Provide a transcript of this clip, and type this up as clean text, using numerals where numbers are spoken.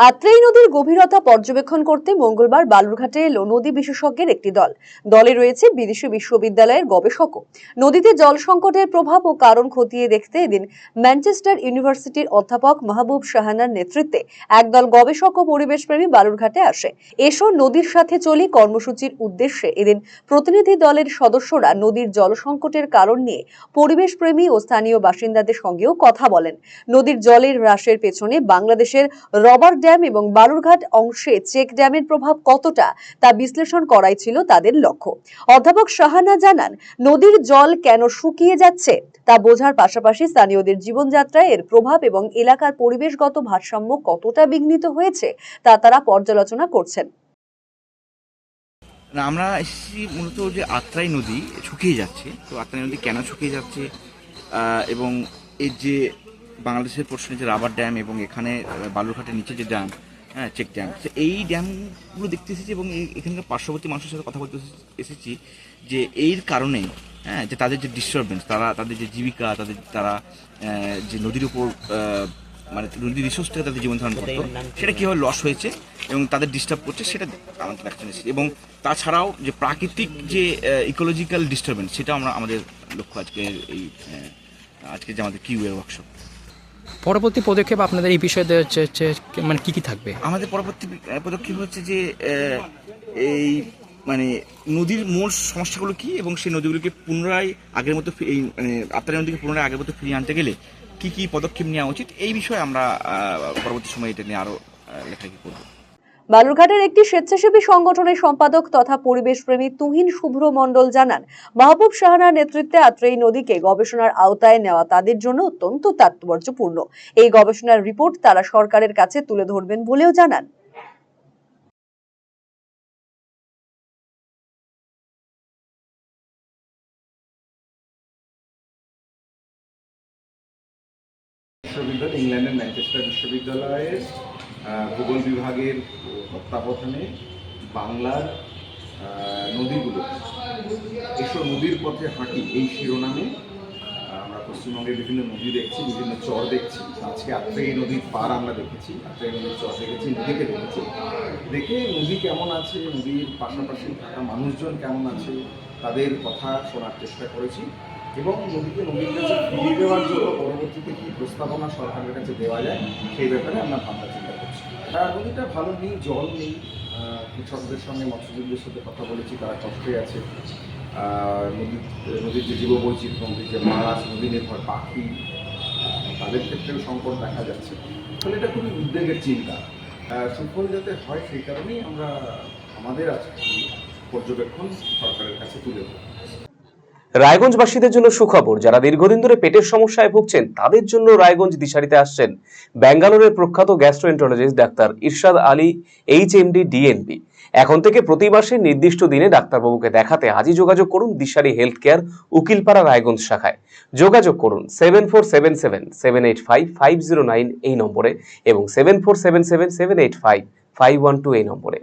আত্রাই নদীর গভীরতা পর্যবেক্ষণ করতে মঙ্গলবার বালুরঘাটে এলো নদী বিশেষজ্ঞের একটি দল। দলে রয়েছে বিদেশি বিশ্ববিদ্যালয়ের গবেষকও। নদীতে জল সংকটের প্রভাব ও কারণ খতিয়ে দেখতে এদিন ম্যানচেস্টার ইউনিভার্সিটির অধ্যাপক মাহবুব শাহানার নেতৃত্বে একদল গবেষক ও পরিবেশপ্রেমী বালুরঘাটে আসে। এসো নদীর সাথে চলি কর্মসূচির উদ্দেশ্যে এদিন প্রতিনিধি দলের সদস্যরা নদীর জল সংকটের কারণ নিয়ে পরিবেশপ্রেমী ও স্থানীয় বাসিন্দাদের সঙ্গেও কথা বলেন। নদীর জলের হ্রাসের পেছনে বাংলাদেশের রবার ড্যাম এবং বালুরঘাট অংশে চেক ড্যামের প্রভাব কতটা তা বিশ্লেষণ করাই ছিল তাদের লক্ষ্য। অধ্যাপক শাহানা জানান, নদীর জল কেন শুকিয়ে যাচ্ছে তা বোঝার পাশাপাশি স্থানীয়দের জীবনযাত্রায় এর প্রভাব এবং এলাকার পরিবেশগত ভারসাম্য কতটা বিঘ্নিত হয়েছে তা তারা পর্যালোচনা করছেন। আমরা এসেছি মূলত যে আত্রাই নদী শুকিয়ে যাচ্ছে, তো আত্রাই নদী কেন শুকিয়ে যাচ্ছে এবং এর যে বাংলাদেশের পোর্শনে যে রাবার ড্যাম এবং এখানে বালুরঘাটের নিচে যে ড্যাম, চেক ড্যাম, এই ড্যামগুলো দেখতে এসেছি এবং এখানকার পার্শ্ববর্তী মানুষের সাথে কথা বলতে এসেছি যে এর কারণে যে তাদের যে ডিস্টারবেন্স, তাদের যে জীবিকা, তারা যে নদীর উপর মানে নদীর রিসোর্স থেকে তাদের জীবন ধারণ করতো সেটা কীভাবে লস হয়েছে এবং তাদের ডিস্টার্ব করছে সেটা আমাদের দেখা যাচ্ছে। এবং তাছাড়াও যে প্রাকৃতিক যে ইকোলজিক্যাল ডিস্টারবেন্স, সেটা আমাদের লক্ষ্য আজকে যে আমাদের কিউএ ওয়ার্কশপ। পরবর্তী পদক্ষেপ আপনাদের এই বিষয়ে হচ্ছে মানে কি থাকবে? আমাদের পরবর্তী পদক্ষেপ হচ্ছে যে এই মানে নদীর মূল সমস্যাগুলো কি এবং সেই নদীগুলোকে পুনরায় আগের মতো এই মানে আত্রাই নদীকে পুনরায় আগের মতো ফিরিয়ে আনতে গেলে কি কি পদক্ষেপ নেওয়া উচিত, এই বিষয়ে আমরা পরবর্তী সময়ে এটা নিয়ে আরো লেখালেখি করব। বালুরঘাটের একটি স্বেচ্ছাসেবী সংগঠনের সম্পাদক তথা পরিবেশপ্রেমী তুহিন শুভ্র মণ্ডল জানান, মাহবুব শাহানার নেতৃত্বে আত্রাই নদীকে গবেষণার আওতায় নেওয়া তাদের জন্য অত্যন্ত তাৎপর্যপূর্ণ। এই গবেষণার রিপোর্ট তারা সরকারের কাছে তুলে ধরবেন বলেও জানান। বিশ্ববিদ্যালয়, ইংল্যান্ডের ম্যানচেস্টার বিশ্ববিদ্যালয়ের ভূগোল বিভাগের তত্ত্বাবধানে বাংলার নদীগুলো এসো নদীর পথে হাঁটি এই শিরোনামে আমরা পশ্চিমবঙ্গের বিভিন্ন নদী দেখছি, বিভিন্ন চর দেখছি। আজকে আত্রাই নদীর পার আমরা দেখেছি, আত্রাই নদীর চর দেখেছি, নদীকে দেখেছি। দেখে নদী কেমন আছে, নদীর পাশাপাশি থাকা মানুষজন কেমন আছে, তাদের কথা শোনার চেষ্টা করেছি এবং নদীকে নদীর কাছে ফিরিয়ে দেওয়ার জন্য পরবর্তীতে কী প্রস্তাবনা সরকারের কাছে দেওয়া যায় সেই ব্যাপারে আমরা ভাবনা চিন্তা করছি। নদীটা ভালো নেই, জল নেই। কৃষকদের সঙ্গে মৎস্যজীবীদের সাথে কথা বলেছি, তারা কষ্টে আছে। নদীর যে জীববৈচিত্র্য, নদীর যে মাছ, নদী নির্ভর পাখি, তাদের ক্ষেত্রেও সংকট দেখা যাচ্ছে। ফলে এটা খুবই উদ্বেগের চিন্তা। সুফল যাতে হয় সেই কারণেই আমরা আমাদের আজকে পর্যবেক্ষণ সরকারের কাছে তুলে দেব। রায়গঞ্জবাসীদের জন্য সুখবর, যারা দীর্ঘদিন ধরে পেটের সমস্যায় ভুগছেন তাদের জন্য রায়গঞ্জ দিশারিতে আসছেন ব্যাঙ্গালোরের প্রখ্যাত গ্যাস্ট্রোএন্টারোলজিস্ট ডাক্তার ইরশাদ আলী HMD DNB। এখন থেকে প্রতি মাসে নির্দিষ্ট দিনে ডাক্তারবাবুকে দেখাতে আজই যোগাযোগ করুন দিশারি হেলথ কেয়ার, উকিলপাড়া রায়গঞ্জ শাখায়। যোগাযোগ করুন 7477785509 এই নম্বরে এবং 7477785512 এই নম্বরে।